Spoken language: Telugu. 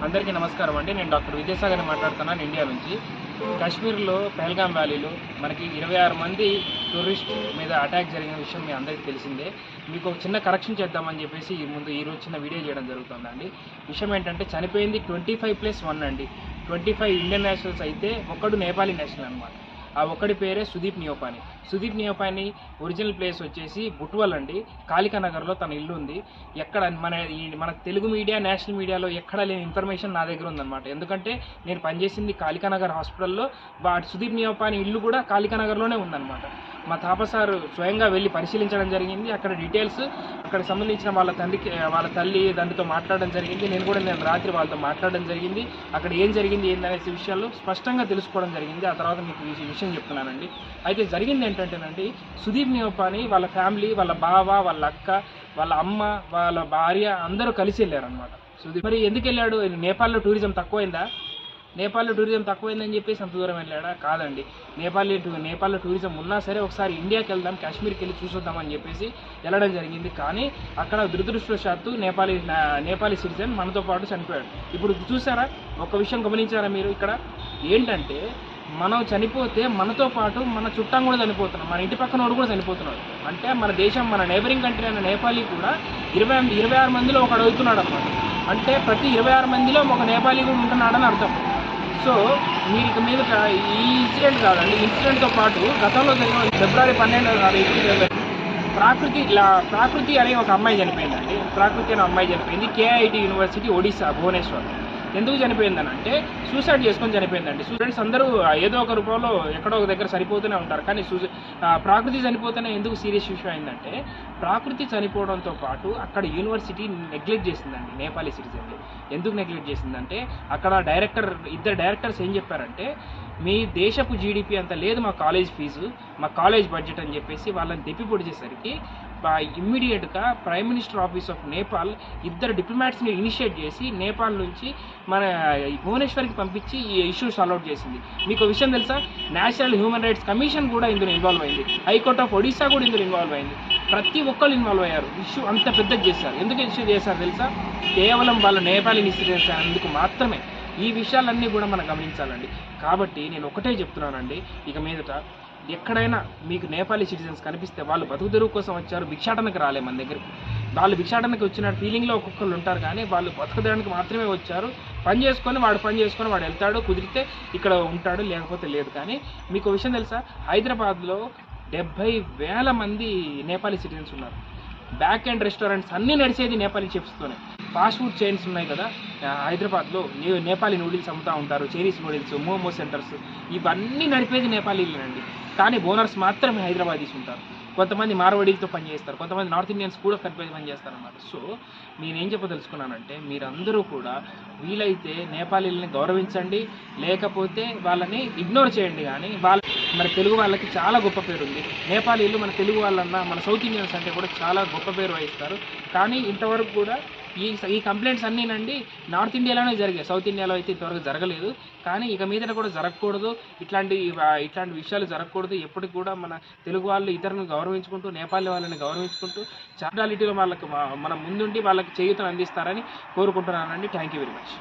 అందరికీ నమస్కారం అండి. నేను డాక్టర్ విద్యాసాగర్ని మాట్లాడుతున్నాను ఇండియా నుంచి. కాశ్మీర్లో పెహల్గాం వ్యాలీలో మనకి 26 మంది టూరిస్ట్ మీద అటాక్ జరిగిన విషయం మీ అందరికీ తెలిసిందే. మీకు ఒక చిన్న కరెక్షన్ చేద్దామని చెప్పేసి ఈరోజు చిన్న వీడియో చేయడం జరుగుతుందండి. విషయం ఏంటంటే చనిపోయింది 25+1 అండి. 25 ఇండియన్ నేషనల్స్ అయితే ఒక్కడు నేపాలీ నేషనల్ అనమాట. ఆ ఒక్కడి పేరే సుదీప్ నియోపాని. సుదీప్ నియోపాని ఒరిజినల్ ప్లేస్ వచ్చేసి బుట్వల్ అండి. కాళికా నగర్లో తన ఇల్లు ఉంది. ఎక్కడ మన తెలుగు మీడియా, నేషనల్ మీడియాలో ఎక్కడ లేని ఇన్ఫర్మేషన్ నా దగ్గర ఉందన్నమాట. ఎందుకంటే నేను పనిచేసింది కాళికా నగర్ హాస్పిటల్లో. సుదీప్ నియోపాని ఇల్లు కూడా కాళికా నగర్లోనే ఉందన్నమాట. మా తాపసారు స్వయంగా వెళ్ళి పరిశీలించడం జరిగింది. అక్కడ డీటెయిల్స్, అక్కడ సంబంధించిన వాళ్ళ తల్లి దానితో మాట్లాడడం జరిగింది. నేను రాత్రి వాళ్ళతో మాట్లాడడం జరిగింది. అక్కడ ఏం జరిగింది ఏందనే విషయాలు స్పష్టంగా తెలుసుకోవడం జరిగింది. ఆ తర్వాత మీకు ఈ విషయం చెప్తున్నానండి. అయితే జరిగింది ఏంటంటేనండి, సుదీప్ నియోపాని వాళ్ళ ఫ్యామిలీ, వాళ్ళ బావ, వాళ్ళ అక్క, వాళ్ళ అమ్మ, వాళ్ళ భార్య అందరూ కలిసి వెళ్ళారనమాట. సుదీప్ మరి ఎందుకు వెళ్ళాడు? నేపాల్లో టూరిజం తక్కువైందని చెప్పేసి అంత దూరం వెళ్ళాడా? కాదండి. నేపాల్లో టూరిజం ఉన్నా సరే ఒకసారి ఇండియాకి వెళ్దాం, కాశ్మీర్కి వెళ్ళి చూసొద్దామని చెప్పేసి వెళ్ళడం జరిగింది. కానీ అక్కడ దురదృష్టవశాత్తు నేపాలీ సిటిజన్ మనతో పాటు చనిపోయాడు. ఇప్పుడు చూసారా, ఒక విషయం గమనించారా మీరు? ఇక్కడ ఏంటంటే మనం చనిపోతే మనతో పాటు మన చుట్టం కూడా చనిపోతున్నాం, మన ఇంటి పక్కన వాడు కూడా చనిపోతున్నాడు. అంటే మన దేశం, మన నైబరింగ్ కంట్రీ అయిన నేపాలీ కూడా 26 మందిలో ఒకడు అవుతున్నాడు అన్నమాట. అంటే ప్రతి 26 మందిలో ఒక నేపాలీ కూడా ఉంటున్నాడని అర్థం. సో మీరు ఇక మీద ఈ ఇన్సిడెంట్ కాదండి, ఇన్సిడెంట్తో పాటు గతంలో జరిగిన ఫిబ్రవరి 12 ప్రాకృతి అనే ఒక అమ్మాయి చనిపోయిందండి. ప్రాకృతి అనే అమ్మాయి చనిపోయింది. KIT university, Odisha, Bhubaneswar. ఎందుకు చనిపోయిందని అంటే సూసైడ్ చేసుకొని చనిపోయిందండి. స్టూడెంట్స్ అందరూ ఏదో ఒక రూపంలో ఎక్కడో ఒక దగ్గర చనిపోతూనే ఉంటారు. కానీ ప్రాకృతి చనిపోతేనే ఎందుకు సీరియస్ ఇష్యూ అయిందంటే, ప్రాకృతి చనిపోవడంతో పాటు అక్కడ యూనివర్సిటీ నెగ్లెక్ట్ చేసిందండి నేపాలీ సిటిజన్ని. ఎందుకు నెగ్లెక్ట్ చేసిందంటే, అక్కడ ఇద్దరు డైరెక్టర్స్ ఏం చెప్పారంటే, మీ దేశపు GDP అంత లేదు మా కాలేజ్ ఫీజు, మా కాలేజ్ బడ్జెట్ అని చెప్పేసి వాళ్ళని పొడిచేసరికి ఇమ్మీడియట్గా prime minister office of Nepal ఇద్దరు డిప్లొమాట్స్ని ఇనిషియేట్ చేసి నేపాల్ నుంచి మన భువనేశ్వర్కి పంపించి ఈ ఇష్యూ సాల్వ్ అవుట్ చేసింది. మీకు విషయం తెలుసా, నేషనల్ హ్యూమన్ రైట్స్ కమిషన్ కూడా ఇందులో ఇన్వాల్వ్ అయింది. హైకోర్ట్ ఆఫ్ ఒడిశా కూడా ఇందులో ఇన్వాల్వ్ అయింది. ప్రతి ఒక్కరు ఇన్వాల్వ్ అయ్యారు. ఇష్యూ అంత పెద్దగా చేశారు. ఎందుకు ఇష్యూ చేశారు తెలుసా? కేవలం వాళ్ళ నేపాలీ ఇన్సిడెంట్స్ అందుకు మాత్రమే. ఈ విషయాలన్నీ కూడా మనం గమనించాలండి. కాబట్టి నేను ఒకటే చెప్తున్నానండి, ఇక మీదట ఎక్కడైనా మీకు నేపాలీ సిటిజన్స్ కనిపిస్తే వాళ్ళు బతుకు తెరువు కోసం వచ్చారు, భిక్షాటనకు రాలే మన దగ్గరికి. వాళ్ళు భిక్షాటనకు వచ్చిన ఫీలింగ్లో ఒక్కొక్కరు ఉంటారు, కానీ వాళ్ళు బతకడానికి మాత్రమే వచ్చారు. పని చేసుకొని వాడు వెళ్తాడు, కుదిరితే ఇక్కడ ఉంటాడు, లేకపోతే లేదు. కానీ మీకు విషయం తెలుసా, హైదరాబాద్లో 70,000 మంది నేపాలీ సిటిజన్స్ ఉన్నారు. బ్యాక్ అండ్ రెస్టారెంట్స్ అన్నీ నడిచేది నేపాలీ చెఫ్స్తోనే. ఫాస్ట్ ఫుడ్ చైన్స్ ఉన్నాయి కదా హైదరాబాద్లో, నేపాలీ నూడిల్స్ అమ్ముతూ ఉంటారు, చైనీస్ నూడిల్స్, మోమో సెంటర్స్, ఇవన్నీ నడిపేది నేపాలీలేనండి. కానీ ఓనర్స్ మాత్రమే హైదరాబాదీస్ ఉంటారు. కొంతమంది మార్వాడీలతో పనిచేస్తారు, కొంతమంది నార్త్ ఇండియన్స్ కూడా కలిపి పనిచేస్తారు అన్నమాట. సో నేనేం చెప్పదలుచుకున్నానంటే, మీరందరూ కూడా వీలైతే నేపాలీలని గౌరవించండి, లేకపోతే వాళ్ళని ఇగ్నోర్ చేయండి. కానీ మన తెలుగు వాళ్ళకి చాలా గొప్ప పేరు ఉంది. నేపాలీలు మన తెలుగు వాళ్ళన్నా, మన సౌత్ ఇండియన్స్ అంటే కూడా చాలా గొప్ప పేరు వహిస్తారు. కానీ ఇంతవరకు కూడా ఈ కంప్లైంట్స్ అన్నీనండి నార్త్ ఇండియాలోనే జరిగాయి, సౌత్ ఇండియాలో అయితే ఇంతవరకు జరగలేదు. కానీ ఇక మీదట కూడా జరగకూడదు, ఇట్లాంటి విషయాలు జరగకూడదు. ఎప్పటికి కూడా మన తెలుగు వాళ్ళు ఇతరులను గౌరవించుకుంటూ, నేపాలీ వాళ్ళని గౌరవించుకుంటూ, చారిటాలిటీలో మనం ముందుండి వాళ్ళకి చేయూతను అందిస్తారని కోరుకుంటున్నానండి. Thank you very much.